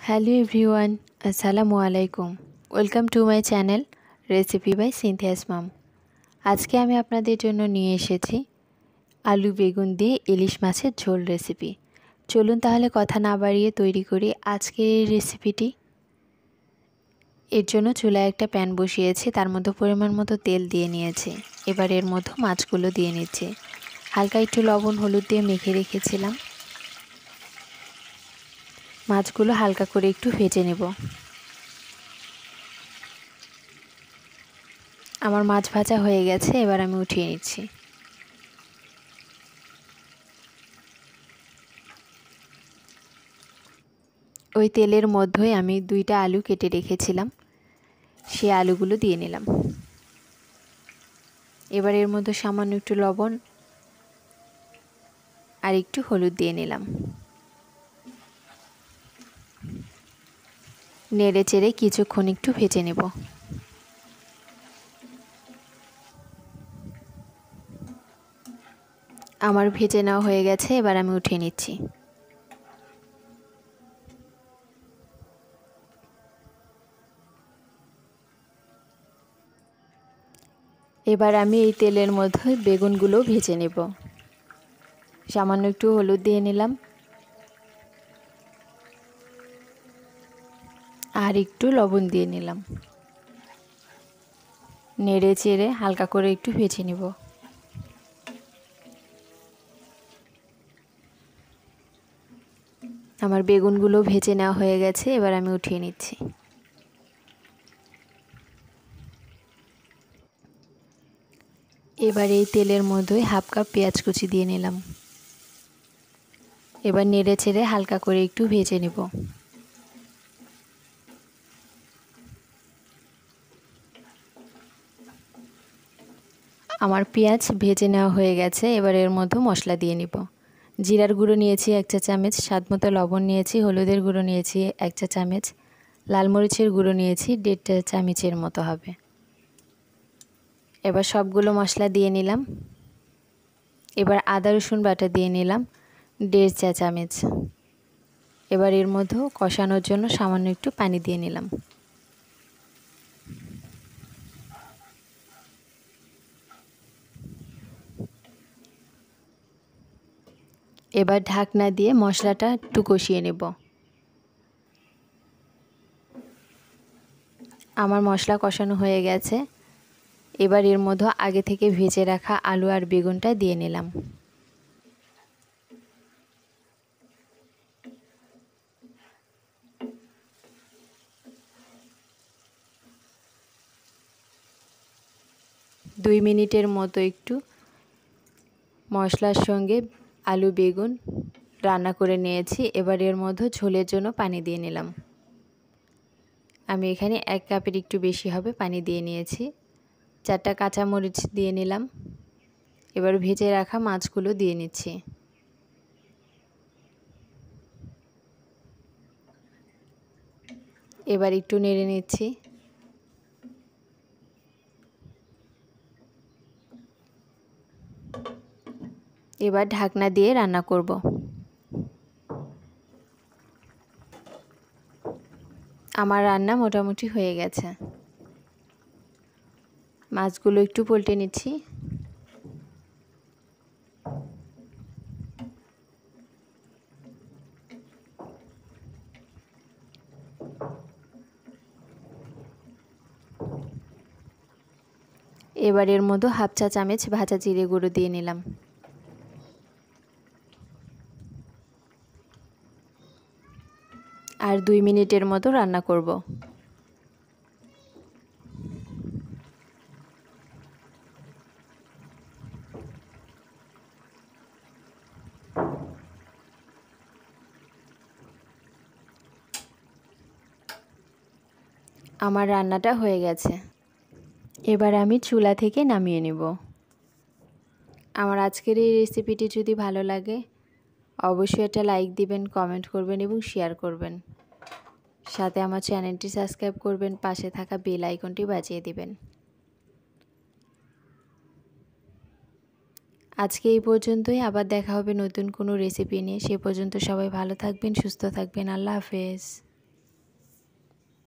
Hello everyone, Assalamu alaikum. Welcome to my channel Recipe by Cynthia's Mom. আজকে আমি আপনাদের জন্য নিয়ে এসেছি আলু বেগুন দিয়ে ইলিশ মাছের ঝোল রেসিপি। চলুন তাহলে কথা না বাড়িয়ে তৈরি করি আজকের এই রেসিপিটি। এর জন্য চুলায় একটা প্যান বসিয়েছি, তার মধ্যে পরিমাণ মতো তেল দিয়ে নিয়েছি। এবার এর মধ্যে মাছগুলো দিয়ে নিচ্ছি। হালকা একটু লবণ হলুদ দিয়ে মেখে রেখেছিলাম। মাছগুলো হালকা করে একটু ভেজে নেব। আমার মাছ ভাজা হয়ে গেছে, এবার আমি উঠিয়ে নিচ্ছি। ওই তেলের মধ্যেই আমি 2টা আলু কেটে রেখেছিলাম, সেই আলুগুলো দিয়ে নিলাম। এবার এর মধ্যে সামান্য একটু লবণ আর একটু হলুদ দিয়ে নিলাম। নেড়ে চেড়ে কিছুক্ষণ একটু ভেজে নেব। আমার ভেজে নেওয়া হয়ে গেছে, এবার আমি উঠিয়ে নিচ্ছি। এবার আমি এই তেলের মধ্যে বেগুনগুলো ভেজে নেব। সামান্য একটু হলুদ দিয়ে নিলাম আর একটু লবণ দিয়ে নিলাম। নেড়ে চেড়ে হালকা করে একটু ভেজে নেব। আমার বেগুনগুলো ভেজে নেওয়া হয়ে গেছে, এবার আমি উঠিয়ে নিচ্ছি। এবার এই তেলের মধ্যে হাফ কাপ পেঁয়াজ কুচি দিয়ে নিলাম। এবার নেড়ে চেড়ে হালকা করে একটু ভেজে নেব। আমার পেঁয়াজ ভেজে নেওয়া হয়ে গেছে, এবার এর মধ্যে মশলা দিয়ে নিব। জিরার গুঁড়ো নিয়েছি 1 চা চামচ, স্বাদমতো লবণ নিয়েছি, হলুদের গুঁড়ো নিয়েছি 1 চা চামচ, লাল মরিচের গুঁড়ো নিয়েছি 1.5 চা চামচের মতো হবে। এবার সবগুলো মশলা দিয়ে নিলাম। এবার আদা রসুন বাটা দিয়ে নিলাম 1.5 চা চামচ। এবার এর মধ্যে কষানোর জন্য সামান্য একটু পানি দিয়ে নিলাম। এবার ঢাকনা দিয়ে মশলাটা একটু কষিয়ে নেব। আমার মশলা কষানো হয়ে গেছে, এবার এর মধ্যে আগে থেকে ভেজে রাখা আলু আর বেগুনটা দিয়ে নিলাম। দুই মিনিটের মতো একটু মশলার সঙ্গে আলু বেগুন রান্না করে নিয়েছি। এবার এর মধ্যে ঝোলের জন্য পানি দিয়ে নিলাম। আমি এখানে 1 কাপের একটু বেশি হবে পানি দিয়ে নিয়েছি। 4টা কাঁচামরিচ দিয়ে নিলাম। এবার ভেজে রাখা মাছগুলো দিয়ে নিচ্ছি। এবার একটু নেড়ে নিচ্ছি। এবার ঢাকনা দিয়ে রান্না করব। আমার রান্না মোটামুটি হয়ে গেছে। মাছগুলো একটু পাল্টে নিচ্ছি। এবার এর মধ্যে হাফ চা চামচ ভাজা জিরে গুঁড়ো দিয়ে নিলাম। আর 2 মিনিটের মতো রান্না করব। আমার রান্নাটা হয়ে গেছে, এবার আমি চুলা থেকে নামিয়ে নেব। আমার আজকের এই রেসিপিটি যদি ভালো লাগে অবশ্যই একটা লাইক দিবেন, কমেন্ট করবেন এবং শেয়ার করবেন। সাথে আমার চ্যানেলটি সাবস্ক্রাইব করবেন, পাশে থাকা বেল আইকনটি বাজিয়ে দিবেন। আজকে এই পর্যন্তই, আবার দেখা হবে নতুন কোনো রেসিপি নিয়ে। সে পর্যন্ত সবাই ভালো থাকবেন, সুস্থ থাকবেন। আল্লাহ হাফেজ।